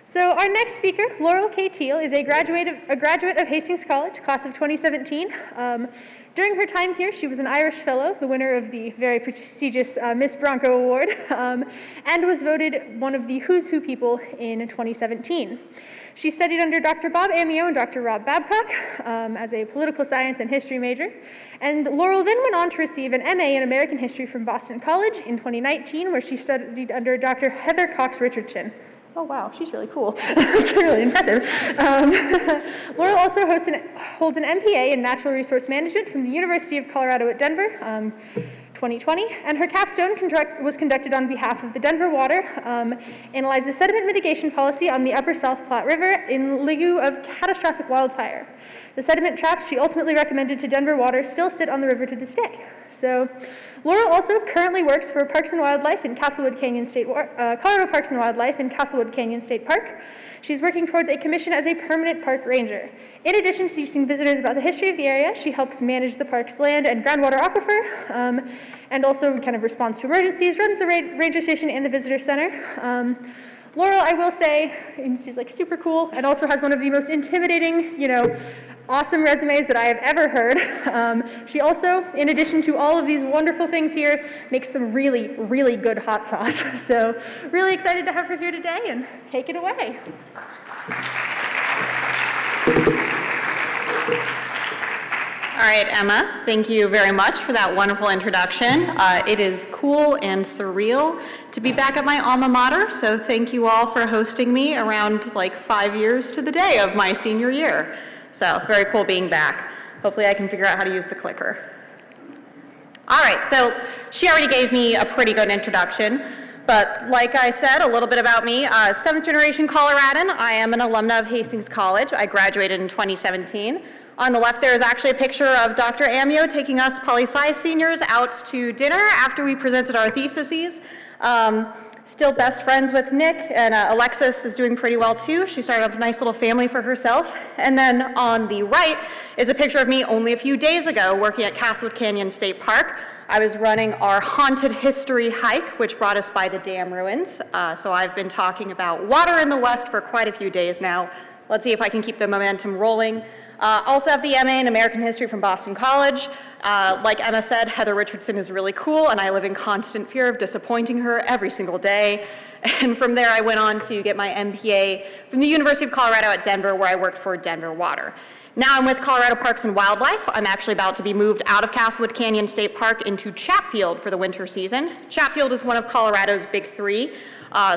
So our next speaker, Laurel K. Teal, is a graduate of Hastings College, class of 2017. During her time here, she was an Irish Fellow, the winner of the very prestigious Miss Bronco Award, and was voted one of the Who's Who people in 2017. She studied under Dr. Bob Amio and Dr. Rob Babcock as a political science and history major. And Laurel then went on to receive an MA in American history from Boston College in 2019, where she studied under Dr. Heather Cox Richardson. Oh, wow, she's really cool. That's really impressive. Laurel also holds an MPA in Natural Resource Management from the University of Colorado at Denver, 2020, and her capstone was conducted on behalf of the Denver Water, analyzes sediment mitigation policy on the Upper South Platte River in lieu of catastrophic wildfire. The sediment traps she ultimately recommended to Denver Water still sit on the river to this day. So, Laurel also currently works for Parks and Wildlife in Castlewood Canyon State, Colorado Parks and Wildlife in Castlewood Canyon State Park. She's working towards a commission as a permanent park ranger. In addition to teaching visitors about the history of the area, she helps manage the park's land and groundwater aquifer, and also kind of responds to emergencies, runs the ranger station and the visitor center. Laurel, I will say, and she's like super cool, and also has one of the most intimidating, awesome resumes that I have ever heard. She also, in addition to all of these wonderful things here, makes some really, really good hot sauce. So really excited to have her here today, and take it away. All right, Emma, thank you very much for that wonderful introduction. It is cool and surreal to be back at my alma mater, so thank you all for hosting me around like 5 years to the day of my senior year. So very cool being back. Hopefully I can figure out how to use the clicker. All right, so she already gave me a pretty good introduction, but like I said, a little bit about me. 7th generation Coloradan. I am an alumna of Hastings College. I graduated in 2017. On the left there is actually a picture of Dr. Amio taking us poli-sci seniors out to dinner after we presented our theses. Still best friends with Nick, and Alexis is doing pretty well too. She started up a nice little family for herself. And then on the right is a picture of me only a few days ago working at Castlewood Canyon State Park. I was running our haunted history hike, which brought us by the dam ruins. So I've been talking about water in the West for quite a few days now. Let's see if I can keep the momentum rolling. Also have the MA in American History from Boston College. Like Emma said, Heather Richardson is really cool, and I live in constant fear of disappointing her every single day. And from there, I went on to get my MPA from the University of Colorado at Denver, where I worked for Denver Water. Now I'm with Colorado Parks and Wildlife. I'm actually about to be moved out of Castlewood Canyon State Park into Chatfield for the winter season. Chatfield is one of Colorado's big three.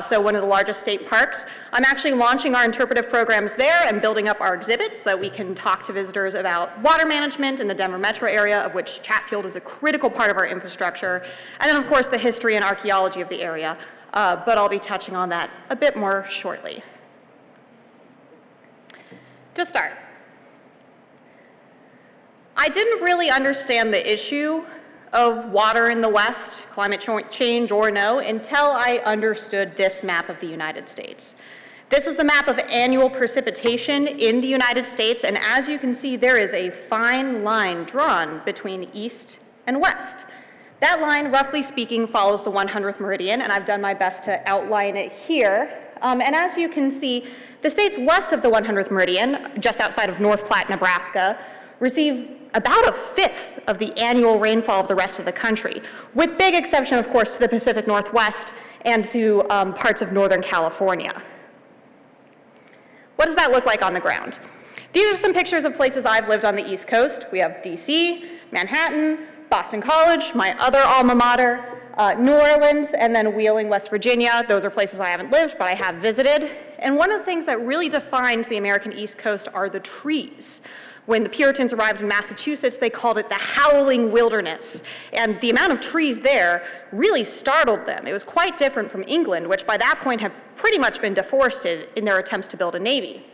So one of the largest state parks. I'm actually launching our interpretive programs there and building up our exhibits so we can talk to visitors about water management in the Denver metro area, of which Chatfield is a critical part of our infrastructure. And then, of course, the history and archaeology of the area. But I'll be touching on that a bit more shortly. To start, I didn't really understand the issue of water in the West, climate change or no, until I understood this map of the United States. This is the map of annual precipitation in the United States, and as you can see, there is a fine line drawn between east and west. That line, roughly speaking, follows the 100th meridian, and I've done my best to outline it here. And as you can see, the states west of the 100th meridian, just outside of North Platte, Nebraska, receive about a fifth of the annual rainfall of the rest of the country, with big exception, of course, to the Pacific Northwest and to parts of Northern California. What does that look like on the ground? These are some pictures of places I've lived on the East Coast. We have DC, Manhattan, Boston College, my other alma mater, New Orleans, and then Wheeling, West Virginia. Those are places I haven't lived, but I have visited. And one of the things that really defines the American East Coast are the trees. When the Puritans arrived in Massachusetts, they called it the howling wilderness. And the amount of trees there really startled them. It was quite different from England, which by that point had pretty much been deforested in their attempts to build a navy.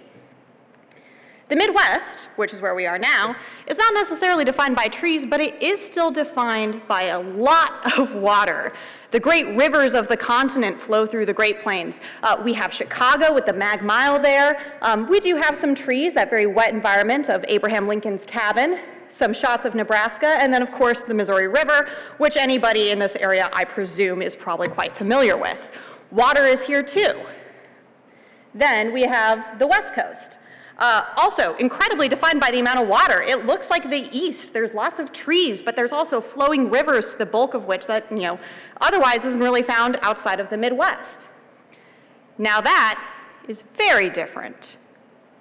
The Midwest, which is where we are now, is not necessarily defined by trees, but it is still defined by a lot of water. The great rivers of the continent flow through the Great Plains. We have Chicago with the Mag Mile there. We do have some trees, that very wet environment of Abraham Lincoln's cabin, some shots of Nebraska, and then of course the Missouri River, which anybody in this area, I presume, is probably quite familiar with. Water is here too. Then we have the West Coast. Also, incredibly defined by the amount of water. It looks like the East. There's lots of trees, but there's also flowing rivers, the bulk of which that, otherwise isn't really found outside of the Midwest. Now that is very different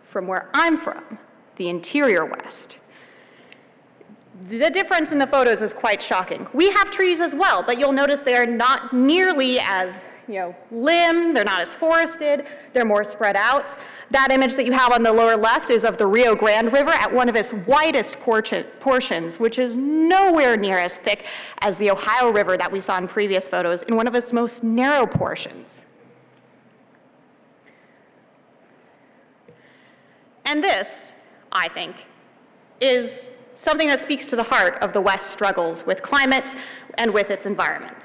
from where I'm from, the interior West. The difference in the photos is quite shocking. We have trees as well, but you'll notice they are not nearly as limb, they're not as forested, they're more spread out. That image that you have on the lower left is of the Rio Grande River at one of its widest portions, which is nowhere near as thick as the Ohio River that we saw in previous photos in one of its most narrow portions. And this, I think, is something that speaks to the heart of the West's struggles with climate and with its environment.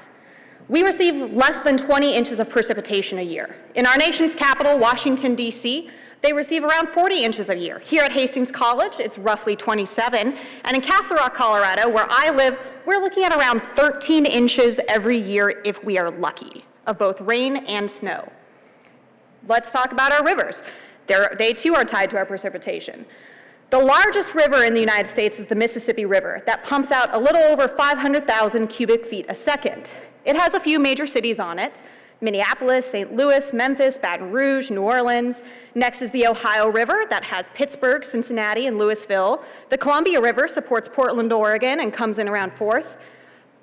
We receive less than 20 inches of precipitation a year. In our nation's capital, Washington, D.C., they receive around 40 inches a year. Here at Hastings College, it's roughly 27. And in Castle Rock, Colorado, where I live, we're looking at around 13 inches every year if we are lucky, of both rain and snow. Let's talk about our rivers. They too are tied to our precipitation. The largest river in the United States is the Mississippi River that pumps out a little over 500,000 cubic feet a second. It has a few major cities on it: Minneapolis, St. Louis, Memphis, Baton Rouge, New Orleans. Next is the Ohio River that has Pittsburgh, Cincinnati, and Louisville. The Columbia River supports Portland, Oregon, and comes in around 4th.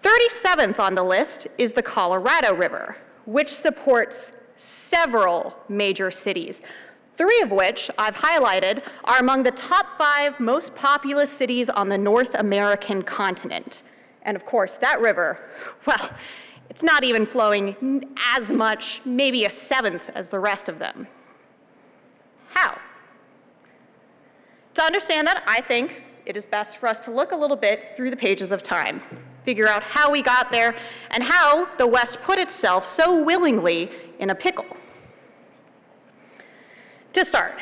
37th on the list is the Colorado River, which supports several major cities, 3 of which I've highlighted are among the top 5 most populous cities on the North American continent. And of course, that river, well, it's not even flowing as much, maybe a 7th as the rest of them. How? To understand that, I think it is best for us to look a little bit through the pages of time, figure out how we got there, and how the West put itself so willingly in a pickle. To start,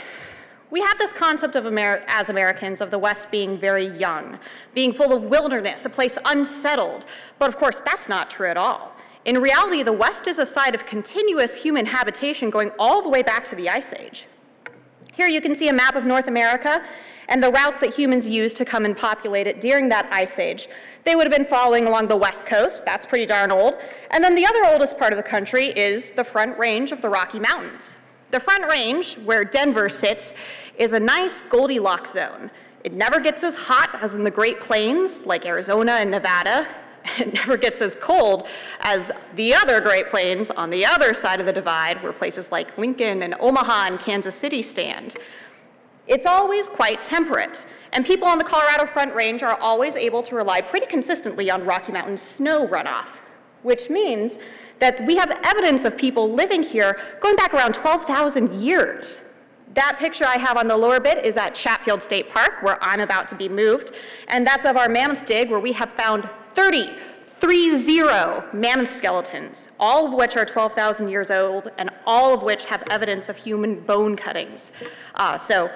we have this concept of as Americans of the West being very young, being full of wilderness, a place unsettled. But of course, that's not true at all. In reality, the West is a site of continuous human habitation going all the way back to the Ice Age. Here you can see a map of North America and the routes that humans used to come and populate it during that Ice Age. They would have been following along the West Coast. That's pretty darn old. And then the other oldest part of the country is the Front Range of the Rocky Mountains. The Front Range, where Denver sits, is a nice Goldilocks zone. It never gets as hot as in the Great Plains, like Arizona and Nevada. It never gets as cold as the other Great Plains on the other side of the divide, where places like Lincoln and Omaha and Kansas City stand. It's always quite temperate, and people on the Colorado Front Range are always able to rely pretty consistently on Rocky Mountain snow runoff, which means that we have evidence of people living here going back around 12,000 years. That picture I have on the lower bit is at Chatfield State Park, where I'm about to be moved, and that's of our mammoth dig, where we have found 30 mammoth skeletons, all of which are 12,000 years old, and all of which have evidence of human bone cuttings. So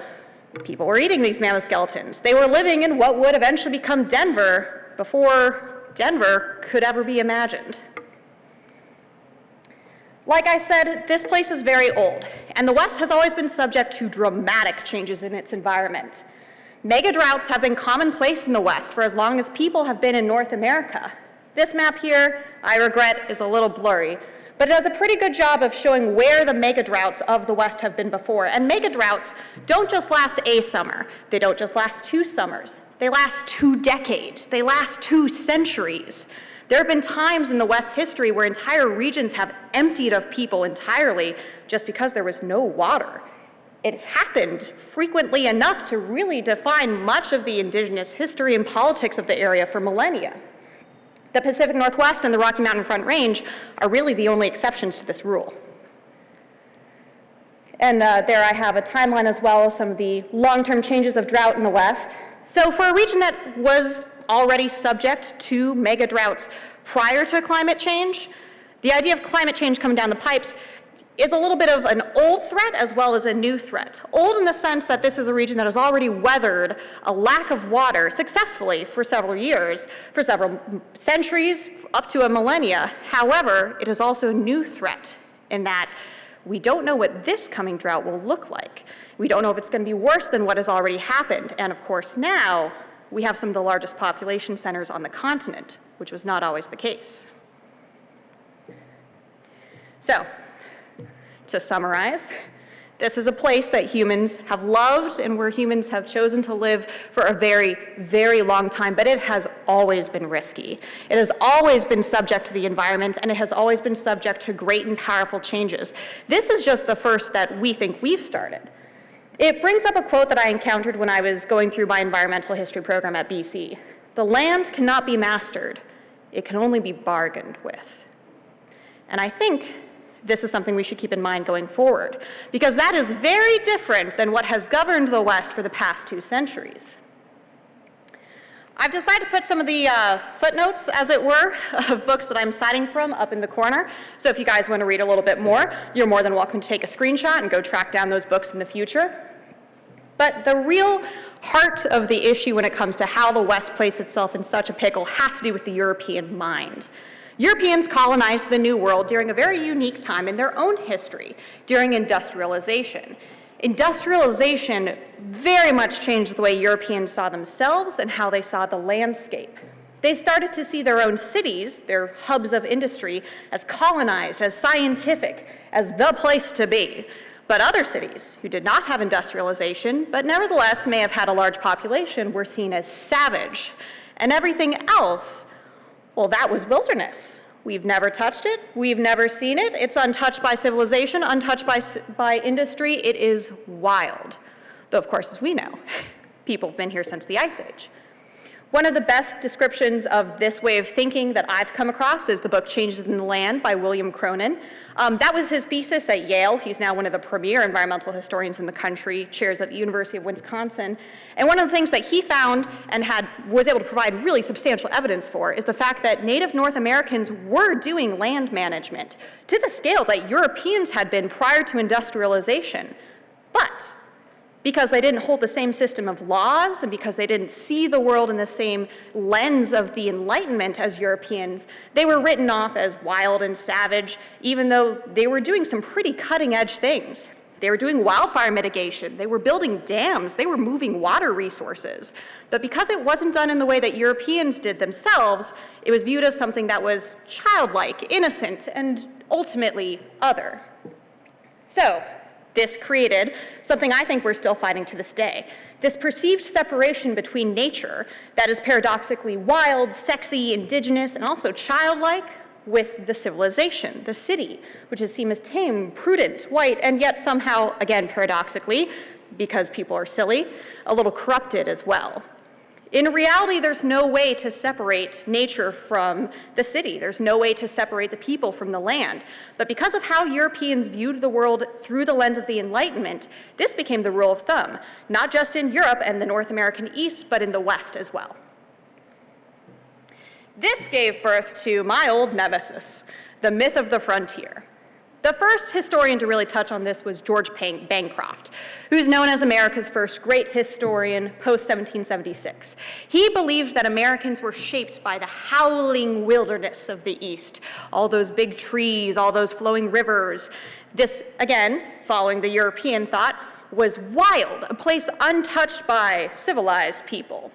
people were eating these mammoth skeletons. They were living in what would eventually become Denver before Denver could ever be imagined. Like I said, this place is very old, and the West has always been subject to dramatic changes in its environment. Mega droughts have been commonplace in the West for as long as people have been in North America. This map here, I regret, is a little blurry, but it does a pretty good job of showing where the mega droughts of the West have been before. And mega droughts don't just last a summer. They don't just last 2 summers. They last 2 decades. They last 2 centuries. There have been times in the West's history where entire regions have emptied of people entirely just because there was no water. It's happened frequently enough to really define much of the indigenous history and politics of the area for millennia. The Pacific Northwest and the Rocky Mountain Front Range are really the only exceptions to this rule. And there I have a timeline as well of some of the long-term changes of drought in the West. So for a region that was already subject to mega droughts prior to climate change, the idea of climate change coming down the pipes is a little bit of an old threat as well as a new threat. Old in the sense that this is a region that has already weathered a lack of water successfully for several years, for several centuries, up to a millennia. However, it is also a new threat in that We don't know what this coming drought will look like. We don't know if it's going to be worse than what has already happened. And of course, now we have some of the largest population centers on the continent, which was not always the case. So, to summarize, this is a place that humans have loved and where humans have chosen to live for a very, very long time, but it has always been risky. It has always been subject to the environment, and it has always been subject to great and powerful changes. This is just the first that we think we've started. It brings up a quote that I encountered when I was going through my environmental history program at BC. The land cannot be mastered, it can only be bargained with. And I think this is something we should keep in mind going forward, because that is very different than what has governed the West for the past 2 centuries. I've decided to put some of the footnotes, as it were, of books that I'm citing from up in the corner. So if you guys want to read a little bit more, you're more than welcome to take a screenshot and go track down those books in the future. But the real heart of the issue when it comes to how the West placed itself in such a pickle has to do with the European mind. Europeans colonized the New World during a very unique time in their own history, during industrialization. Industrialization very much changed the way Europeans saw themselves and how they saw the landscape. They started to see their own cities, their hubs of industry, as colonized, as scientific, as the place to be. But other cities who did not have industrialization, but nevertheless may have had a large population, were seen as savage. And everything else, well, that was wilderness. We've never touched it. We've never seen it. It's untouched by civilization, untouched by industry. It is wild. Though, of course, as we know, people have been here since the Ice Age. One of the best descriptions of this way of thinking that I've come across is the book Changes in the Land by William Cronin. That was his thesis at Yale. He's now one of the premier environmental historians in the country, chairs at the University of Wisconsin. And one of the things that he found and was able to provide really substantial evidence for is the fact that Native North Americans were doing land management to the scale that Europeans had been prior to industrialization. But because they didn't hold the same system of laws and because they didn't see the world in the same lens of the Enlightenment as Europeans, they were written off as wild and savage, even though they were doing some pretty cutting-edge things. They were doing wildfire mitigation, they were building dams, they were moving water resources. But because it wasn't done in the way that Europeans did themselves, it was viewed as something that was childlike, innocent, and ultimately other. So, this created something I think we're still fighting to this day. This perceived separation between nature that is paradoxically wild, sexy, indigenous, and also childlike, with the civilization, the city, which is seen as tame, prudent, white, and yet somehow, again paradoxically, because people are silly, a little corrupted as well. In reality, there's no way to separate nature from the city. There's no way to separate the people from the land. But because of how Europeans viewed the world through the lens of the Enlightenment, this became the rule of thumb, not just in Europe and the North American East, but in the West as well. This gave birth to my old nemesis, the myth of the frontier. The first historian to really touch on this was George Bancroft, who's known as America's first great historian post-1776. He believed that Americans were shaped by the howling wilderness of the East, all those big trees, all those flowing rivers. This, again, following the European thought, was wild, a place untouched by civilized people.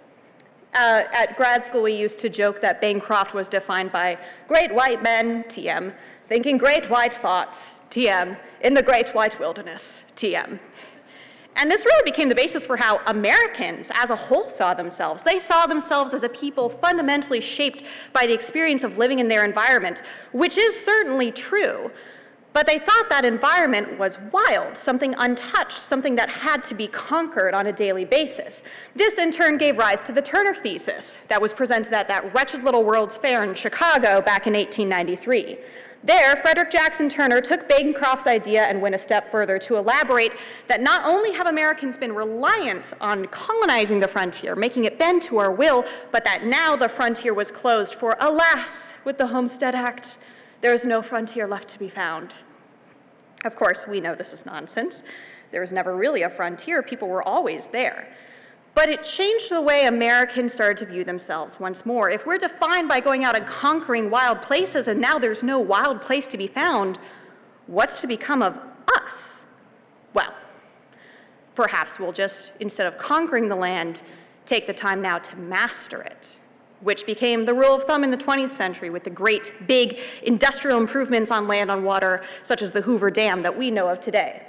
At grad school, we used to joke that Bancroft was defined by great white men, TM, thinking great white thoughts, TM, in the great white wilderness, TM. And this really became the basis for how Americans as a whole saw themselves. They saw themselves as a people fundamentally shaped by the experience of living in their environment, which is certainly true. But they thought that environment was wild, something untouched, something that had to be conquered on a daily basis. This in turn gave rise to the Turner thesis that was presented at that wretched little World's Fair in Chicago back in 1893. There, Frederick Jackson Turner took Bancroft's idea and went a step further to elaborate that not only have Americans been reliant on colonizing the frontier, making it bend to our will, but that now the frontier was closed, for alas, with the Homestead Act, there is no frontier left to be found. Of course, we know this is nonsense. There was never really a frontier. People were always there. But it changed the way Americans started to view themselves once more. If we're defined by going out and conquering wild places and now there's no wild place to be found, what's to become of us? Well, perhaps we'll just, instead of conquering the land, take the time now to master it, which became the rule of thumb in the 20th century with the great big industrial improvements on land on water, such as the Hoover Dam that we know of today.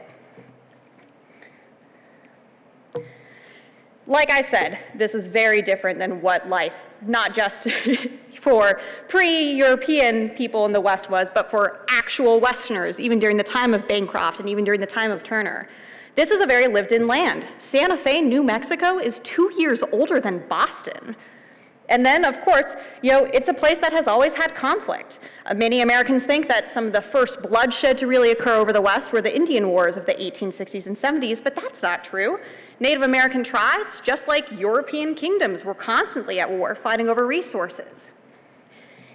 Like I said, this is very different than what life, not just for pre-European people in the West was, but for actual Westerners, even during the time of Bancroft and even during the time of Turner. This is a very lived-in land. Santa Fe, New Mexico is 2 years older than Boston. And then, of course, it's a place that has always had conflict. Many Americans think that some of the first bloodshed to really occur over the West were the Indian Wars of the 1860s and 70s, but that's not true. Native American tribes, just like European kingdoms, were constantly at war, fighting over resources.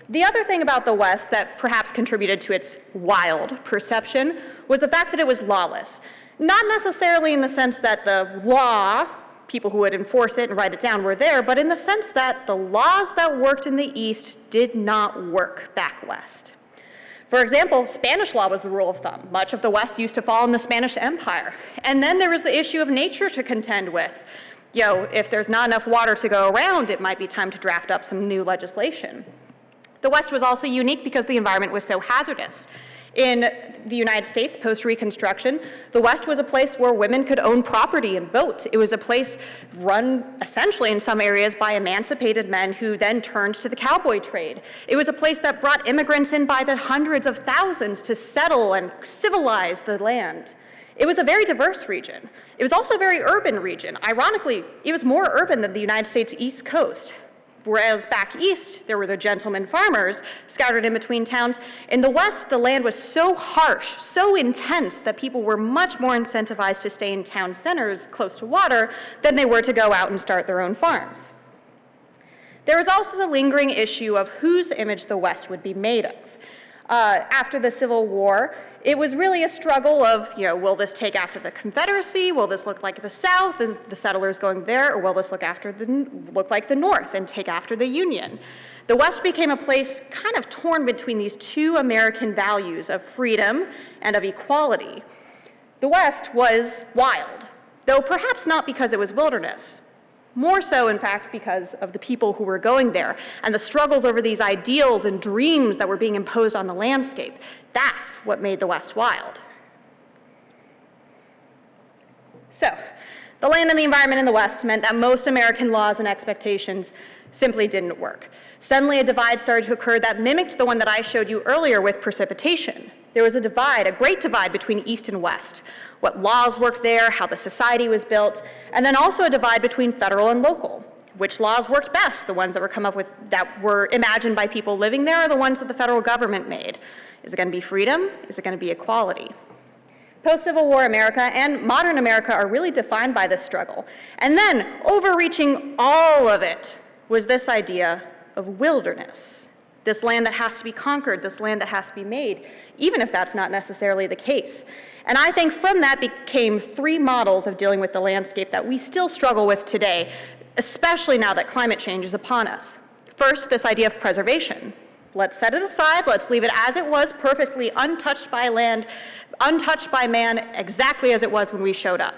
The other thing about the West that perhaps contributed to its wild perception was the fact that it was lawless. Not necessarily in the sense that the law, people who would enforce it and write it down, were there, but in the sense that the laws that worked in the East did not work back West. For example, Spanish law was the rule of thumb. Much of the West used to fall in the Spanish Empire. And then there was the issue of nature to contend with. If there's not enough water to go around, it might be time to draft up some new legislation. The West was also unique because the environment was so hazardous. In the United States, post-Reconstruction, the West was a place where women could own property and vote. It was a place run essentially in some areas by emancipated men who then turned to the cowboy trade. It was a place that brought immigrants in by the hundreds of thousands to settle and civilize the land. It was a very diverse region. It was also a very urban region. Ironically, it was more urban than the United States East Coast. Whereas back east, there were the gentleman farmers scattered in between towns. In the West, the land was so harsh, so intense, that people were much more incentivized to stay in town centers close to water than they were to go out and start their own farms. There was also the lingering issue of whose image the West would be made of. After the Civil War, it was really a struggle of, will this take after the Confederacy? Will this look like the South? Is the settlers going there? Or will this look like the North and take after the Union? The West became a place kind of torn between these two American values of freedom and of equality. The West was wild, though perhaps not because it was wilderness. More so, in fact, because of the people who were going there and the struggles over these ideals and dreams that were being imposed on the landscape. That's what made the West wild. So, the land and the environment in the West meant that most American laws and expectations simply didn't work. Suddenly, a divide started to occur that mimicked the one that I showed you earlier with precipitation. There was a divide, a great divide between East and West. What laws worked there, how the society was built, and then also a divide between federal and local. Which laws worked best, the ones that were come up with, that were imagined by people living there, or the ones that the federal government made? Is it going to be freedom? Is it going to be equality? Post-Civil War America and modern America are really defined by this struggle. And then, overreaching all of it, was this idea of wilderness. This land that has to be conquered, this land that has to be made, even if that's not necessarily the case. And I think from that became three models of dealing with the landscape that we still struggle with today, especially now that climate change is upon us. First, this idea of preservation. Let's set it aside, let's leave it as it was, perfectly untouched by land, untouched by man, exactly as it was when we showed up.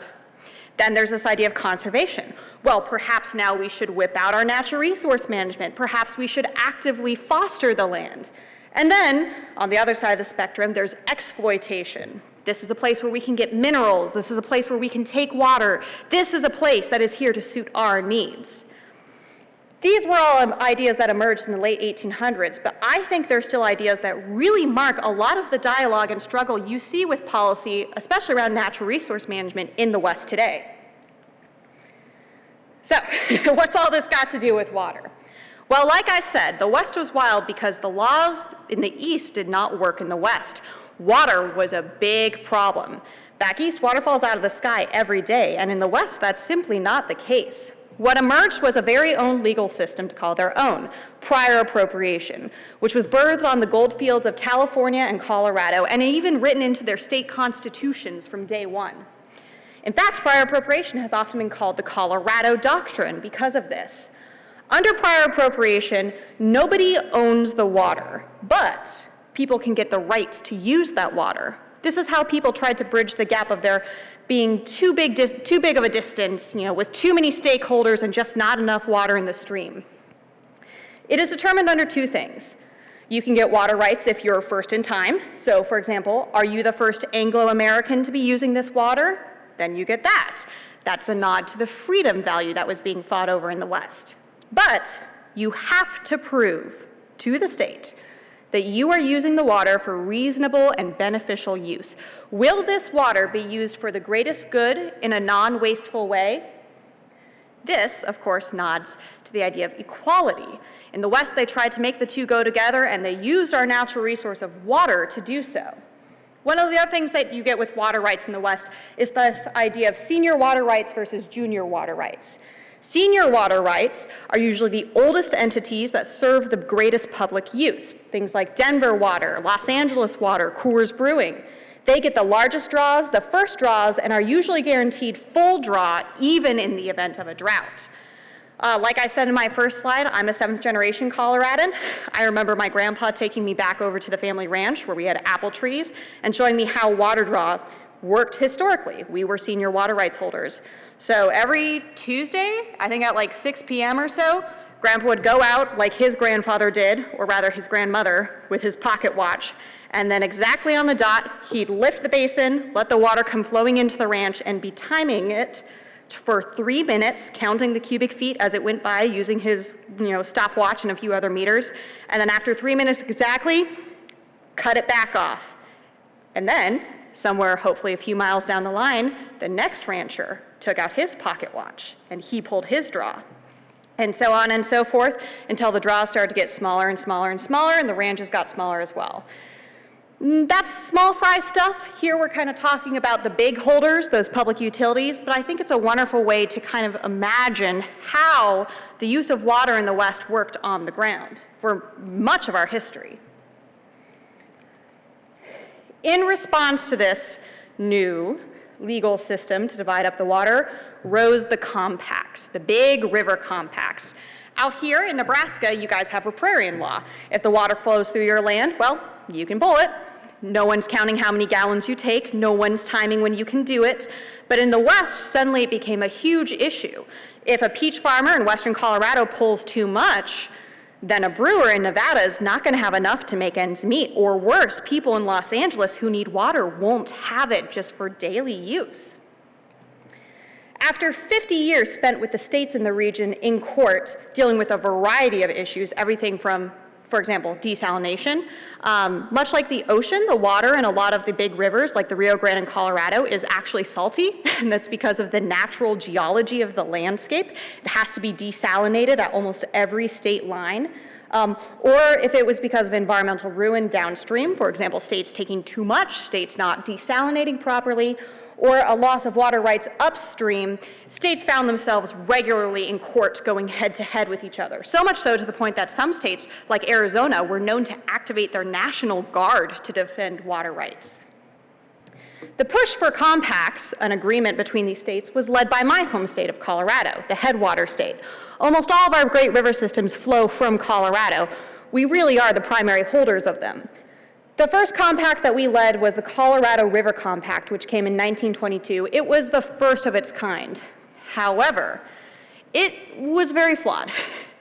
Then there's this idea of conservation. Well, perhaps now we should whip out our natural resource management. Perhaps we should actively foster the land. And then, on the other side of the spectrum, there's exploitation. This is a place where we can get minerals. This is a place where we can take water. This is a place that is here to suit our needs. These were all ideas that emerged in the late 1800s, but I think they're still ideas that really mark a lot of the dialogue and struggle you see with policy, especially around natural resource management in the West today. So, what's all this got to do with water? Well, like I said, the West was wild because the laws in the East did not work in the West. Water was a big problem. Back east, water falls out of the sky every day, and in the West, that's simply not the case. What emerged was a very own legal system to call their own, prior appropriation, which was birthed on the gold fields of California and Colorado, and even written into their state constitutions from day one. In fact, prior appropriation has often been called the Colorado Doctrine because of this. Under prior appropriation, nobody owns the water, but people can get the rights to use that water. This is how people tried to bridge the gap of there being too big of a distance, with too many stakeholders and just not enough water in the stream. It is determined under two things. You can get water rights if you're first in time. So, for example, are you the first Anglo-American to be using this water? Then you get that. That's a nod to the freedom value that was being fought over in the West. But you have to prove to the state that you are using the water for reasonable and beneficial use. Will this water be used for the greatest good in a non-wasteful way? This, of course, nods to the idea of equality. In the West, they tried to make the two go together, and they used our natural resource of water to do so. One of the other things that you get with water rights in the West is this idea of senior water rights versus junior water rights. Senior water rights are usually the oldest entities that serve the greatest public use, things like Denver Water, Los Angeles Water, Coors Brewing. They get the largest draws, the first draws, and are usually guaranteed full draw even in the event of a drought. Like I said in my first slide, I'm a 7th generation Coloradan. I remember my grandpa taking me back over to the family ranch where we had apple trees and showing me how water draw worked historically. We were senior water rights holders. So every Tuesday, I think at like 6 p.m. or so, Grandpa would go out like his grandfather did, or rather his grandmother, with his pocket watch, and then exactly on the dot, he'd lift the basin, let the water come flowing into the ranch, and be timing it for 3 minutes, counting the cubic feet as it went by using his stopwatch and a few other meters. And then after 3 minutes exactly, cut it back off. And then, somewhere hopefully a few miles down the line, the next rancher took out his pocket watch and he pulled his draw. And so on and so forth until the draws started to get smaller and smaller and smaller, and the ranches got smaller as well. That's small fry stuff. Here we're kind of talking about the big holders, those public utilities, but I think it's a wonderful way to kind of imagine how the use of water in the West worked on the ground for much of our history. In response to this new legal system to divide up the water rose the compacts, the big river compacts. Out here in Nebraska, you guys have riparian law. If the water flows through your land, well, you can pull it. No one's counting how many gallons you take. No one's timing when you can do it. But in the West, suddenly it became a huge issue. If a peach farmer in western Colorado pulls too much, then a brewer in Nevada is not going to have enough to make ends meet. Or worse, people in Los Angeles who need water won't have it just for daily use. After 50 years spent with the states in the region in court dealing with a variety of issues, everything from, for example, desalination. Much like the ocean, the water in a lot of the big rivers, like the Rio Grande in Colorado, is actually salty, and that's because of the natural geology of the landscape. It has to be desalinated at almost every state line. Or if it was because of environmental ruin downstream, for example, states taking too much, states not desalinating properly, or a loss of water rights upstream, states found themselves regularly in court going head-to-head with each other. So much so to the point that some states, like Arizona, were known to activate their National Guard to defend water rights. The push for compacts, an agreement between these states, was led by my home state of Colorado, the headwater state. Almost all of our great river systems flow from Colorado. We really are the primary holders of them. The first compact that we led was the Colorado River Compact, which came in 1922. It was the first of its kind. However, it was very flawed.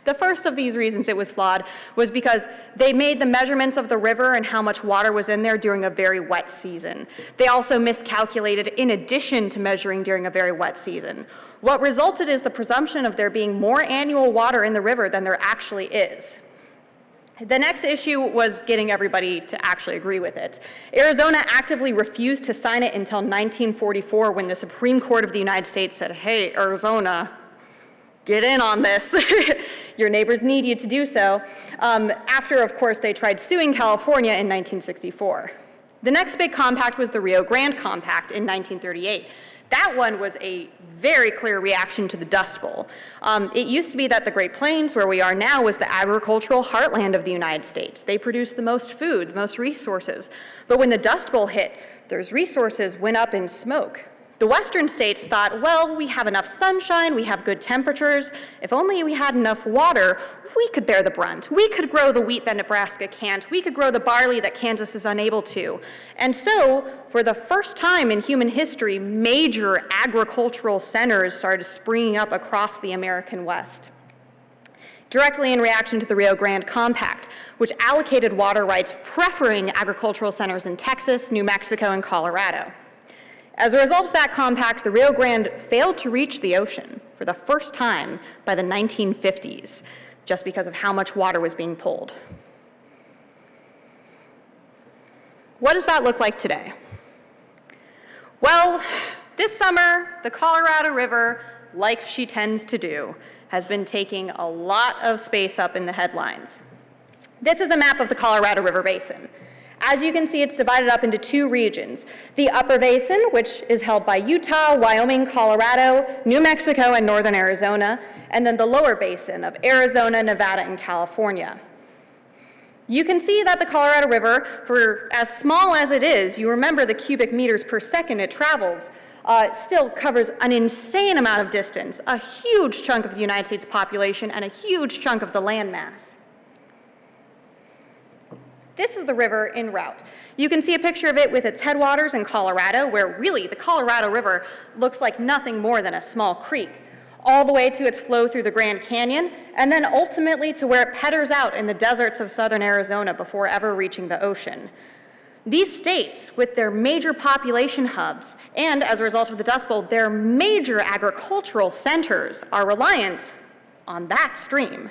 The first of these reasons it was flawed was because they made the measurements of the river and how much water was in there during a very wet season. They also miscalculated in addition to measuring during a very wet season. What resulted is the presumption of there being more annual water in the river than there actually is. The next issue was getting everybody to actually agree with it. Arizona actively refused to sign it until 1944 when the Supreme Court of the United States said, hey, Arizona, get in on this. Your neighbors need you to do so. After, of course, they tried suing California in 1964. The next big compact was the Rio Grande Compact in 1938. That one was a very clear reaction to the Dust Bowl. It used to be that the Great Plains, where we are now, was the agricultural heartland of the United States. They produced the most food, the most resources. But when the Dust Bowl hit, those resources went up in smoke. the western states thought, well, we have enough sunshine, we have good temperatures, if only we had enough water, we could bear the brunt. We could grow the wheat that Nebraska can't. We could grow the barley that Kansas is unable to. And so, for the first time in human history, major agricultural centers started springing up across the American West, directly in reaction to the Rio Grande Compact, which allocated water rights preferring agricultural centers in Texas, New Mexico, and Colorado. As a result of that compact, the Rio Grande failed to reach the ocean for the first time by the 1950s, just because of how much water was being pulled. What does that look like today? Well, this summer, the Colorado River, like she tends to do, has been taking a lot of space up in the headlines. This is a map of the Colorado River Basin. As you can see, it's divided up into two regions. The upper basin, which is held by Utah, Wyoming, Colorado, New Mexico, and northern Arizona, and then the lower basin of Arizona, Nevada, and California. You can see that the Colorado River, for as small as it is, you remember the cubic meters per second it travels, still covers an insane amount of distance, a huge chunk of the United States population, and a huge chunk of the landmass. This is the river en route. You can see a picture of it with its headwaters in Colorado, where really the Colorado River looks like nothing more than a small creek, all the way to its flow through the Grand Canyon, and then ultimately to where it petters out in the deserts of southern Arizona before ever reaching the ocean. These states, with their major population hubs, and as a result of the Dust Bowl, their major agricultural centers, are reliant on that stream.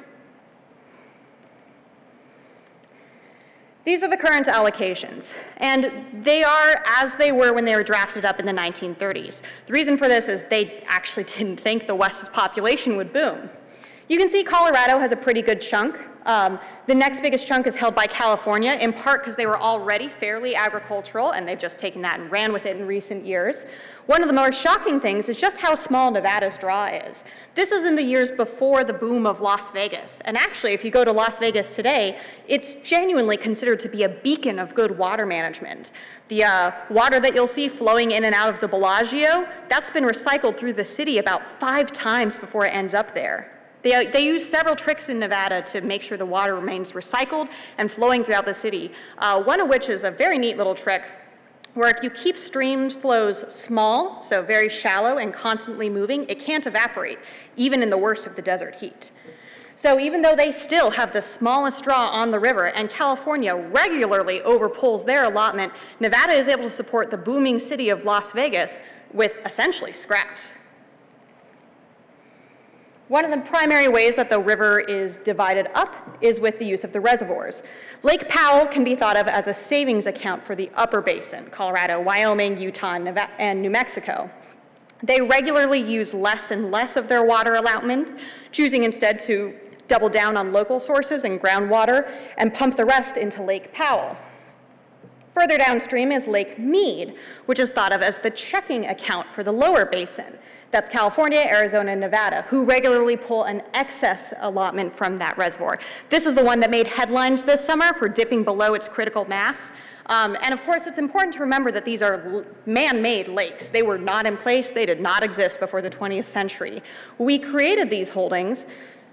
These are the current allocations, and they are as they were when they were drafted up in the 1930s. The reason for this is they actually didn't think the West's population would boom. You can see Colorado has a pretty good chunk. The next biggest chunk is held by California, in part because they were already fairly agricultural, and they've just taken that and ran with it in recent years. One of the more shocking things is just how small Nevada's draw is. This is in the years before the boom of Las Vegas. And actually, if you go to Las Vegas today, it's genuinely considered to be a beacon of good water management. The water that you'll see flowing in and out of the Bellagio, that's been recycled through the city about 5 times before it ends up there. They use several tricks in Nevada to make sure the water remains recycled and flowing throughout the city, one of which is a very neat little trick where if you keep stream flows small, so very shallow and constantly moving, it can't evaporate, even in the worst of the desert heat. So even though they still have the smallest draw on the river and California regularly overpulls their allotment, Nevada is able to support the booming city of Las Vegas with essentially scraps. One of the primary ways that the river is divided up is with the use of the reservoirs. Lake Powell can be thought of as a savings account for the upper basin, Colorado, Wyoming, Utah, and New Mexico. They regularly use less and less of their water allotment, choosing instead to double down on local sources and groundwater and pump the rest into Lake Powell. Further downstream is Lake Mead, which is thought of as the checking account for the lower basin. That's California, Arizona, and Nevada, who regularly pull an excess allotment from that reservoir. This is the one that made headlines this summer for dipping below its critical mass. And of course, it's important to remember that these are man-made lakes. They were not in place. They did not exist before the 20th century. We created these holdings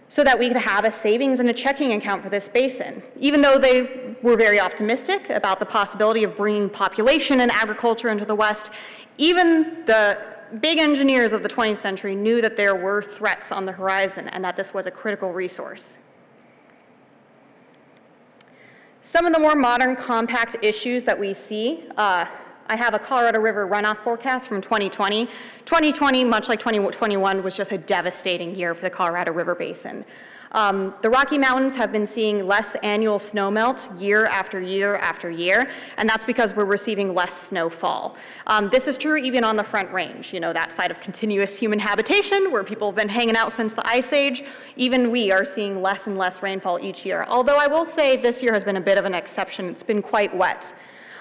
so that we could have a savings and a checking account for this basin. Even though they were very optimistic about the possibility of bringing population and agriculture into the West, even the big engineers of the 20th century knew that there were threats on the horizon and that this was a critical resource. Some of the more modern compact issues that we see, I have a Colorado River runoff forecast from 2020. 2020, much like 2021, was just a devastating year for the Colorado River Basin. The Rocky Mountains have been seeing less annual snowmelt year after year after year, and that's because we're receiving less snowfall. This is true even on the Front Range, that side of continuous human habitation where people have been hanging out since the Ice Age. Even we are seeing less and less rainfall each year, although I will say this year has been a bit of an exception. It's been quite wet.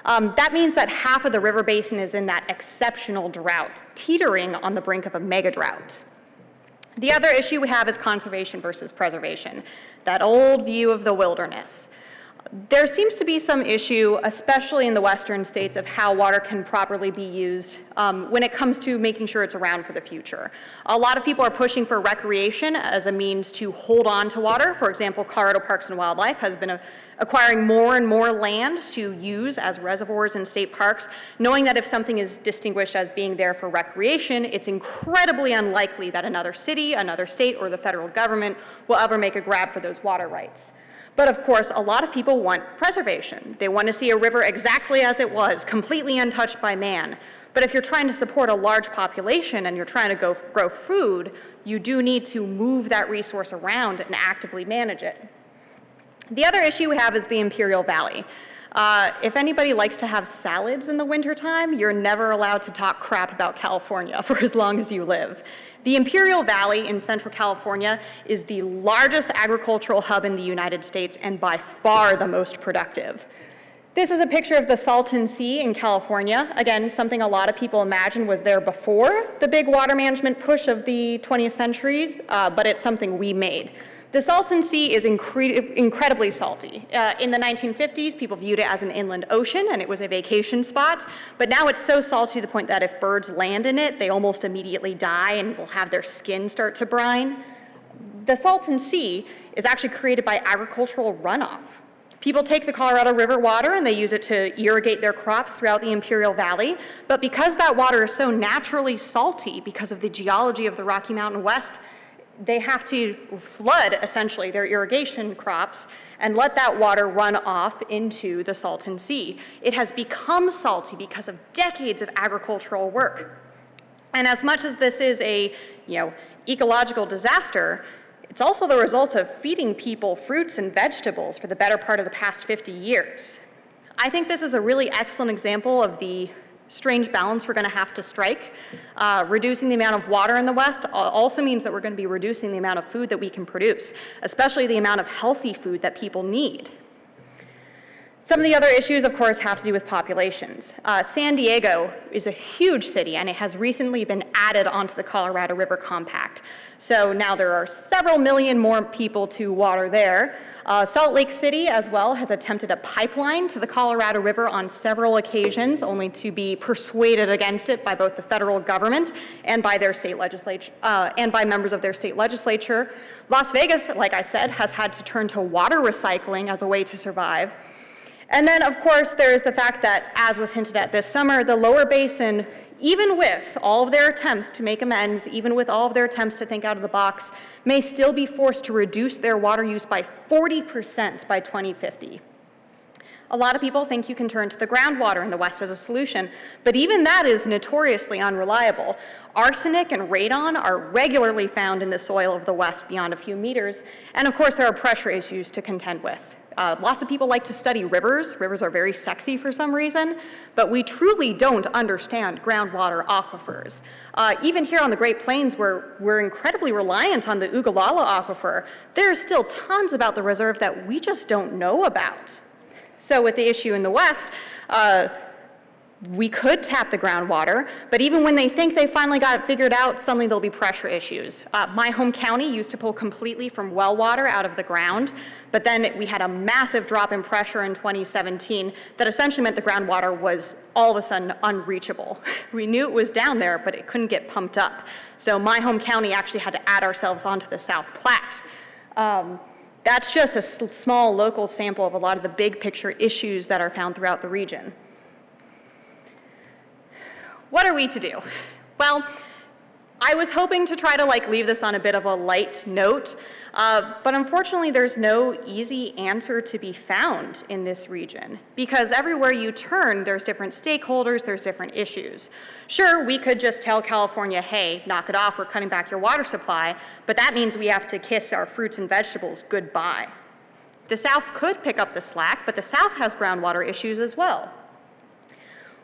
That means that half of the river basin is in that exceptional drought, teetering on the brink of a mega drought. The other issue we have is conservation versus preservation, that old view of the wilderness. There seems to be some issue, especially in the western states, of how water can properly be used when it comes to making sure it's around for the future. A lot of people are pushing for recreation as a means to hold on to water. For example, Colorado Parks and Wildlife has been acquiring more and more land to use as reservoirs in state parks, knowing that if something is distinguished as being there for recreation, it's incredibly unlikely that another city, another state, or the federal government will ever make a grab for those water rights. But of course, a lot of people want preservation. They want to see a river exactly as it was, completely untouched by man. But if you're trying to support a large population and you're trying to grow food, you do need to move that resource around and actively manage it. The other issue we have is the Imperial Valley. If anybody likes to have salads in the wintertime, you're never allowed to talk crap about California for as long as you live. The Imperial Valley in Central California is the largest agricultural hub in the United States and by far the most productive. This is a picture of the Salton Sea in California. Again, something a lot of people imagine was there before the big water management push of the 20th centuries, but it's something we made. The Salton Sea is incredibly salty. In the 1950s, people viewed it as an inland ocean, and it was a vacation spot. But now it's so salty to the point that if birds land in it, they almost immediately die and will have their skin start to brine. The Salton Sea is actually created by agricultural runoff. People take the Colorado River water and they use it to irrigate their crops throughout the Imperial Valley. But because that water is so naturally salty because of the geology of the Rocky Mountain West, they have to flood, essentially, their irrigation crops and let that water run off into the Salton Sea. It has become salty because of decades of agricultural work. And as much as this is a, ecological disaster, it's also the result of feeding people fruits and vegetables for the better part of the past 50 years. I think this is a really excellent example of the strange balance we're going to have to strike. Reducing the amount of water in the West also means that we're going to be reducing the amount of food that we can produce, especially the amount of healthy food that people need. Some of the other issues, of course, have to do with populations. San Diego is a huge city, and it has recently been added onto the Colorado River Compact. So now there are several million more people to water there. Salt Lake City, as well, has attempted a pipeline to the Colorado River on several occasions, only to be persuaded against it by both the federal government and by their state legislature, and by members of their state legislature. Las Vegas, like I said, has had to turn to water recycling as a way to survive. And then, of course, there is the fact that, as was hinted at this summer, the lower basin, even with all of their attempts to make amends, even with all of their attempts to think out of the box, may still be forced to reduce their water use by 40% by 2050. A lot of people think you can turn to the groundwater in the West as a solution, but even that is notoriously unreliable. Arsenic and radon are regularly found in the soil of the West beyond a few meters, and of course there are pressure issues to contend with. Lots of people like to study rivers. Rivers are very sexy for some reason, but we truly don't understand groundwater aquifers. Even here on the Great Plains, where we're incredibly reliant on the Ogallala Aquifer, there's still tons about the reserve that we just don't know about. So with the issue in the West, we could tap the groundwater, but even when they think they finally got it figured out, suddenly there'll be pressure issues. My home county used to pull completely from well water out of the ground, but then we had a massive drop in pressure in 2017 that essentially meant the groundwater was all of a sudden unreachable. We knew it was down there, but it couldn't get pumped up. So my home county actually had to add ourselves onto the South Platte. That's just a small local sample of a lot of the big picture issues that are found throughout the region. What are we to do? Well, I was hoping to try to leave this on a bit of a light note, but unfortunately there's no easy answer to be found in this region, because everywhere you turn, there's different stakeholders, there's different issues. Sure, we could just tell California, hey, knock it off, we're cutting back your water supply, but that means we have to kiss our fruits and vegetables goodbye. The South could pick up the slack, but the South has groundwater issues as well.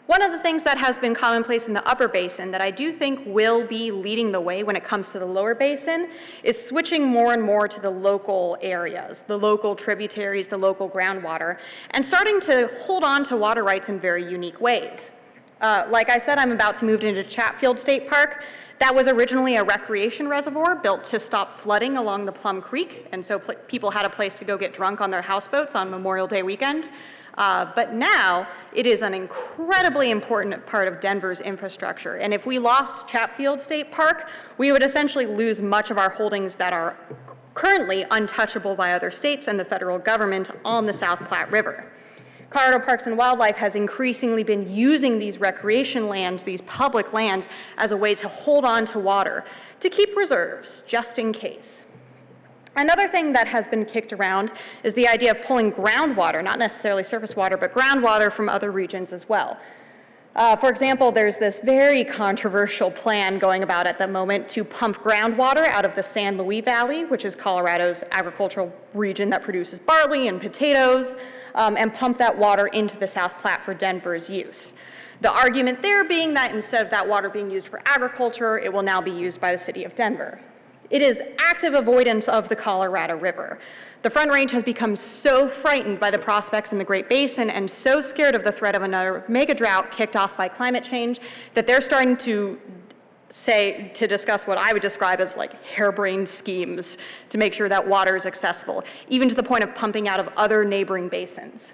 One of the things that has been commonplace in the upper basin that I do think will be leading the way when it comes to the lower basin is switching more and more to the local areas, the local tributaries, the local groundwater, and starting to hold on to water rights in very unique ways. Like I said, I'm about to move into Chatfield State Park. That was originally a recreation reservoir built to stop flooding along the Plum Creek, and so people had a place to go get drunk on their houseboats on Memorial Day weekend. But now it is an incredibly important part of Denver's infrastructure. And if we lost Chatfield State Park, we would essentially lose much of our holdings that are currently untouchable by other states and the federal government on the South Platte River. Colorado Parks and Wildlife has increasingly been using these recreation lands, these public lands, as a way to hold on to water, to keep reserves, just in case. Another thing that has been kicked around is the idea of pulling groundwater, not necessarily surface water, but groundwater from other regions as well. For example, there's this very controversial plan going about at the moment to pump groundwater out of the San Luis Valley, which is Colorado's agricultural region that produces barley and potatoes, and pump that water into the South Platte for Denver's use. The argument there being that instead of that water being used for agriculture, it will now be used by the city of Denver. It is active avoidance of the Colorado River. The Front Range has become so frightened by the prospects in the Great Basin and so scared of the threat of another mega drought kicked off by climate change that they're starting to discuss what I would describe as like harebrained schemes to make sure that water is accessible, even to the point of pumping out of other neighboring basins.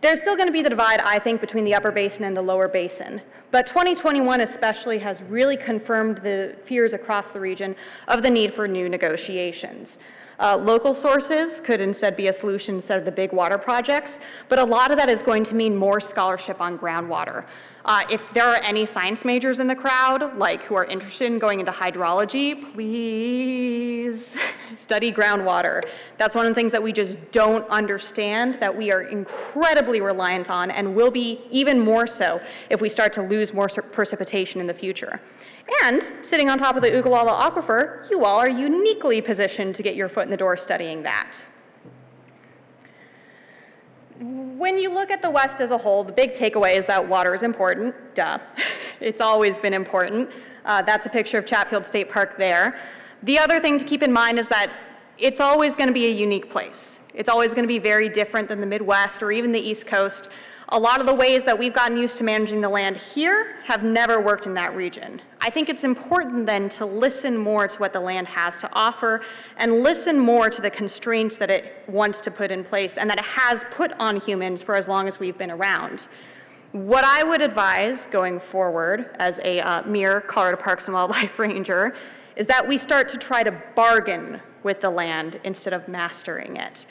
There's still going to be the divide, I think, between the upper basin and the lower basin. But 2021 especially has really confirmed the fears across the region of the need for new negotiations. Local sources could instead be a solution instead of the big water projects, but a lot of that is going to mean more scholarship on groundwater. If there are any science majors in the crowd, like who are interested in going into hydrology, please study groundwater. That's one of the things that we just don't understand, that we are incredibly reliant on and will be even more so if we start to lose more precipitation in the future. And sitting on top of the Ogallala Aquifer, you all are uniquely positioned to get your foot in the door studying that. When you look at the West as a whole, the big takeaway is that water is important. Duh. It's always been important. That's a picture of Chatfield State Park there. The other thing to keep in mind is that it's always going to be a unique place. It's always going to be very different than the Midwest or even the East Coast. A lot of the ways that we've gotten used to managing the land here have never worked in that region. I think it's important then to listen more to what the land has to offer and listen more to the constraints that it wants to put in place and that it has put on humans for as long as we've been around. What I would advise going forward as a mere Colorado Parks and Wildlife Ranger is that we start to try to bargain with the land instead of mastering it.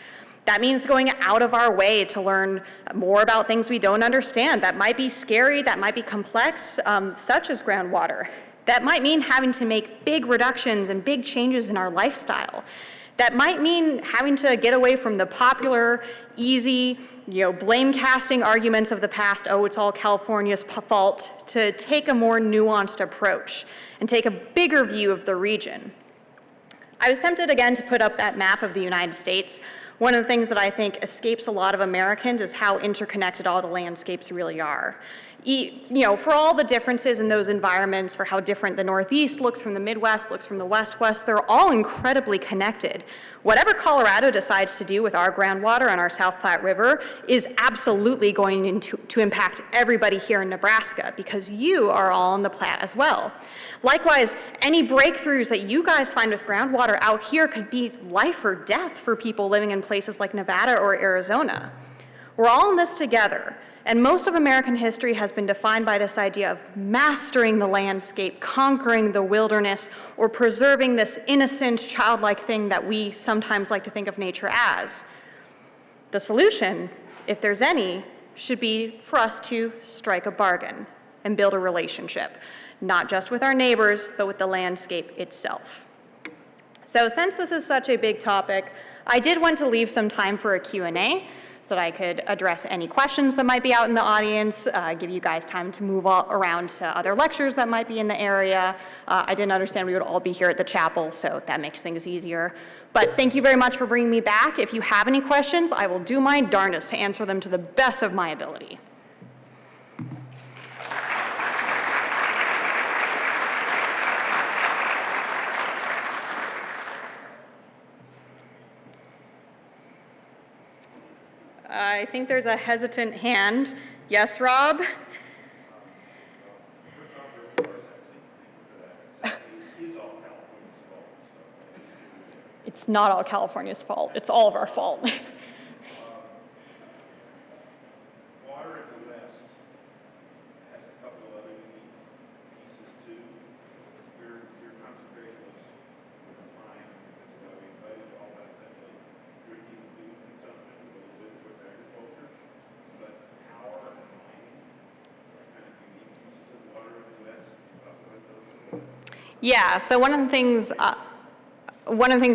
That means going out of our way to learn more about things we don't understand. That might be scary, that might be complex, such as groundwater. That might mean having to make big reductions and big changes in our lifestyle. That might mean having to get away from the popular, easy, blame-casting arguments of the past, oh, it's all California's fault, to take a more nuanced approach and take a bigger view of the region. I was tempted again to put up that map of the United States. One of the things that I think escapes a lot of Americans is how interconnected all the landscapes really are. For all the differences in those environments, for how different the Northeast looks from the Midwest, looks from the West, they're all incredibly connected. Whatever Colorado decides to do with our groundwater on our South Platte River is absolutely going to impact everybody here in Nebraska because you are all on the Platte as well. Likewise, any breakthroughs that you guys find with groundwater out here could be life or death for people living in places like Nevada or Arizona. We're all in this together. And most of American history has been defined by this idea of mastering the landscape, conquering the wilderness, or preserving this innocent, childlike thing that we sometimes like to think of nature as. The solution, if there's any, should be for us to strike a bargain and build a relationship, not just with our neighbors, but with the landscape itself. So since this is such a big topic, I did want to leave some time for a Q&A, so that I could address any questions that might be out in the audience, give you guys time to move around to other lectures that might be in the area. I didn't understand we would all be here at the chapel, so that makes things easier. But thank you very much for bringing me back. If you have any questions, I will do my darndest to answer them to the best of my ability. I think there's a hesitant hand. Yes, Rob? it's not all California's fault. It's all of our fault. Water in the West has a couple of other unique pieces too. Your concentration was fine because we invited all that essentially drinking food consumption, a little bit towards agriculture, but power and mining are kind of unique pieces of water in the West. Talk about those. Yeah, so one of the things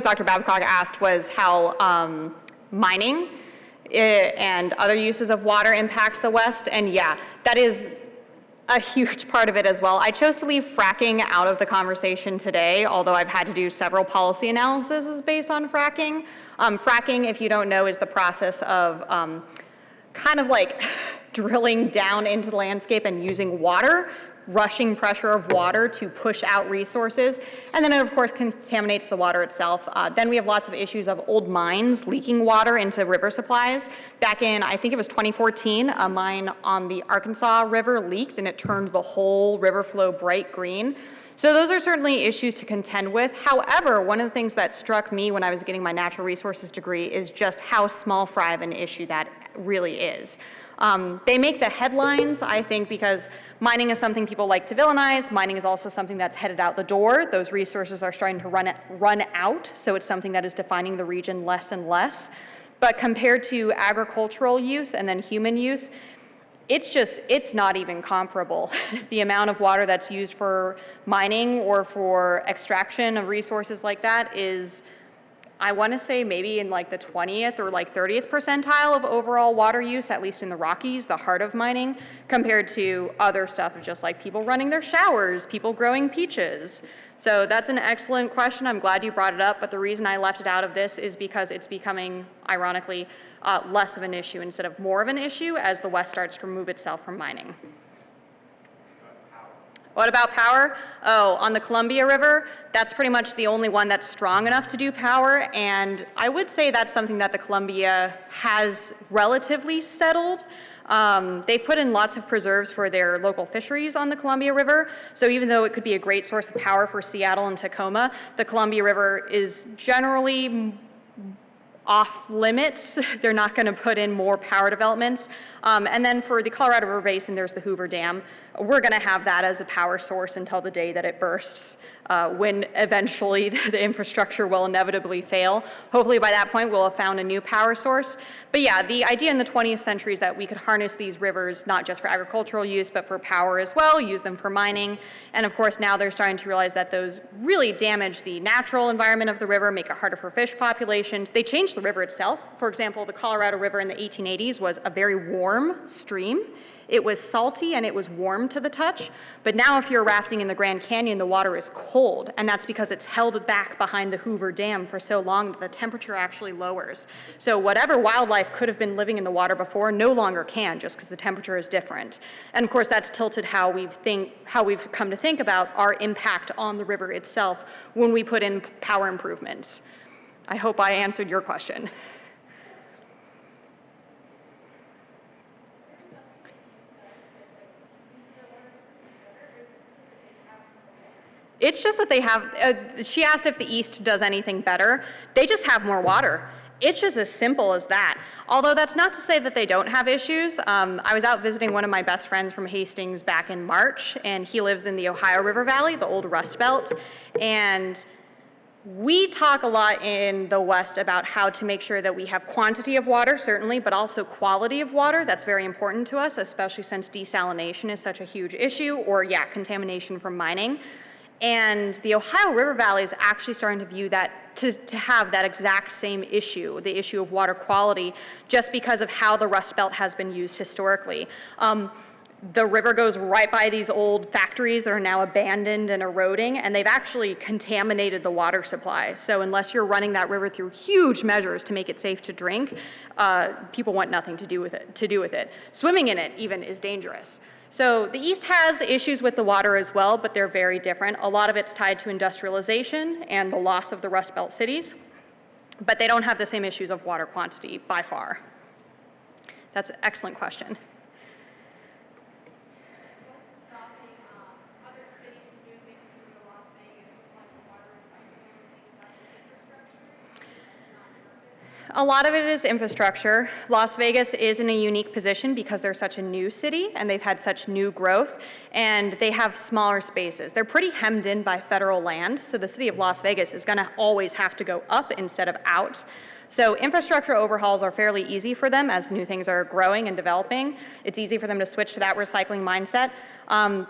Dr. Babcock asked was how mining and other uses of water impact the West, and yeah, that is a huge part of it as well. I chose to leave fracking out of the conversation today, although I've had to do several policy analyses based on fracking. Fracking, if you don't know, is the process of kind of like drilling down into the landscape and using water, rushing pressure of water to push out resources, and then it of course contaminates the water itself. Then we have lots of issues of old mines leaking water into river supplies. Back in, I think it was 2014, a mine on the Arkansas River leaked and it turned the whole river flow bright green. So those are certainly issues to contend with. However, one of the things that struck me when I was getting my natural resources degree is just how small fry of an issue that really is. They make the headlines, I think, because mining is something people like to villainize. Mining is also something that's headed out the door. Those resources are starting to run out, so it's something that is defining the region less and less. But compared to agricultural use and then human use, it's not even comparable. The amount of water that's used for mining or for extraction of resources like that is, I want to say maybe in like the 20th or like 30th percentile of overall water use, at least in the Rockies, the heart of mining, compared to other stuff of just like people running their showers, people growing peaches. So that's an excellent question. I'm glad you brought it up, but the reason I left it out of this is because it's becoming, ironically, less of an issue instead of more of an issue as the West starts to remove itself from mining. What about power? Oh, on the Columbia River, that's pretty much the only one that's strong enough to do power, and I would say that's something that the Columbia has relatively settled. They've put in lots of preserves for their local fisheries on the Columbia River, so even though it could be a great source of power for Seattle and Tacoma, the Columbia River is generally off limits. They're not going to put in more power developments. And then for the Colorado River Basin, there's the Hoover Dam. We're going to have that as a power source until the day that it bursts, when eventually the infrastructure will inevitably fail. Hopefully by that point we'll have found a new power source. But yeah, the idea in the 20th century is that we could harness these rivers not just for agricultural use, but for power as well, use them for mining. And of course now they're starting to realize that those really damage the natural environment of the river, make it harder for fish populations. They change the river itself. For example, the Colorado River in the 1880s was a very warm stream. It was salty and it was warm to the touch, but now if you're rafting in the Grand Canyon, the water is cold, and that's because it's held back behind the Hoover Dam for so long that the temperature actually lowers. So whatever wildlife could have been living in the water before no longer can, just because the temperature is different. And of course that's tilted how we've come to think about our impact on the river itself when we put in power improvements. I hope I answered your question. It's just that they have, she asked if the East does anything better. They just have more water. It's just as simple as that. Although that's not to say that they don't have issues. I was out visiting one of my best friends from Hastings back in March, and he lives in the Ohio River Valley, the old Rust Belt. And we talk a lot in the West about how to make sure that we have quantity of water, certainly, but also quality of water. That's very important to us, especially since desalination is such a huge issue, or yeah, contamination from mining. And the Ohio River Valley is actually starting to view that, to have that exact same issue, the issue of water quality, just because of how the Rust Belt has been used historically. The river goes right by these old factories that are now abandoned and eroding, and they've actually contaminated the water supply. So unless you're running that river through huge measures to make it safe to drink, people want nothing to do with it. Swimming in it even is dangerous. So the East has issues with the water as well, but they're very different. A lot of it's tied to industrialization and the loss of the Rust Belt cities, but they don't have the same issues of water quantity by far. That's an excellent question. A lot of it is infrastructure. Las Vegas is in a unique position because they're such a new city and they've had such new growth, and they have smaller spaces. They're pretty hemmed in by federal land, so the city of Las Vegas is gonna always have to go up instead of out. So infrastructure overhauls are fairly easy for them as new things are growing and developing. It's easy for them to switch to that recycling mindset.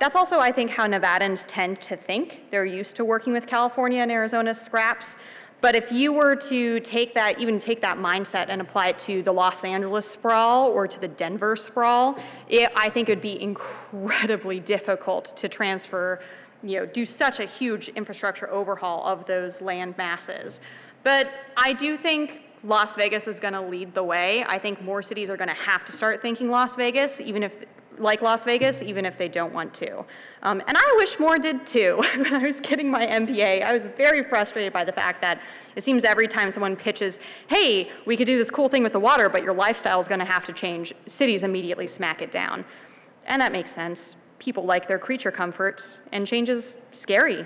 That's also, I think, how Nevadans tend to think. They're used to working with California and Arizona's scraps. But if you were to take that mindset and apply it to the Los Angeles sprawl or to the Denver sprawl, I think it would be incredibly difficult to transfer, do such a huge infrastructure overhaul of those land masses. But I do think Las Vegas is going to lead the way. I think more cities are going to have to start thinking Las Vegas, even if they don't want to. And I wish more did too. When I was getting my MBA, I was very frustrated by the fact that it seems every time someone pitches, hey, we could do this cool thing with the water, but your lifestyle is going to have to change, cities immediately smack it down. And that makes sense. People like their creature comforts, and change is scary.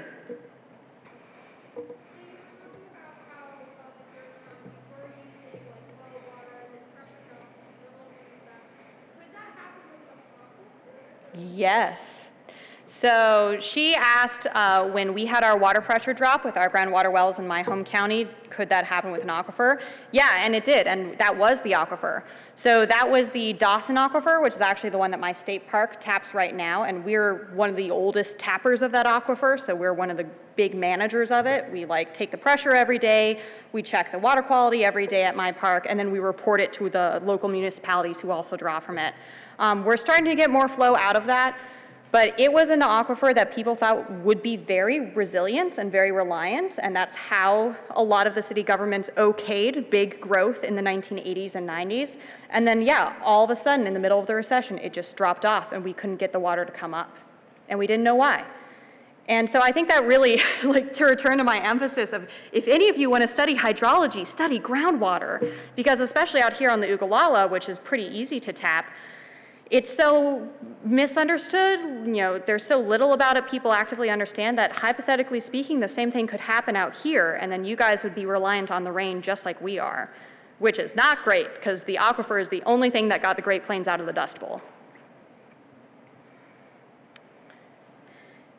Yes. So she asked when we had our water pressure drop with our groundwater wells in my home county, could that happen with an aquifer? Yeah, and it did, and that was the aquifer. So that was the Dawson aquifer, which is actually the one that my state park taps right now, and we're one of the oldest tappers of that aquifer, so we're one of the big managers of it. We take the pressure every day, we check the water quality every day at my park, and then we report it to the local municipalities who also draw from it. We're starting to get more flow out of that, but it was an aquifer that people thought would be very resilient and very reliant, and that's how a lot of the city governments okayed big growth in the 1980s and 90s. And then, all of a sudden, in the middle of the recession, it just dropped off, and we couldn't get the water to come up, and we didn't know why. And so I think that really, to return to my emphasis of, if any of you want to study hydrology, study groundwater, because especially out here on the Ogallala, which is pretty easy to tap, it's so misunderstood, there's so little about it people actively understand that hypothetically speaking, the same thing could happen out here, and then you guys would be reliant on the rain just like we are, which is not great because the aquifer is the only thing that got the Great Plains out of the Dust Bowl.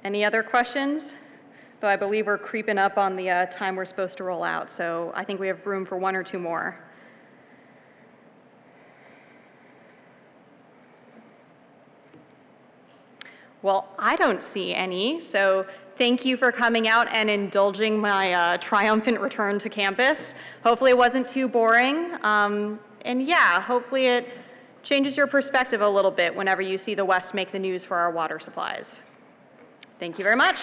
Any other questions? Though I believe we're creeping up on the time we're supposed to roll out, so I think we have room for one or two more. Well, I don't see any, so thank you for coming out and indulging my triumphant return to campus. Hopefully it wasn't too boring, and hopefully it changes your perspective a little bit whenever you see the West make the news for our water supplies. Thank you very much.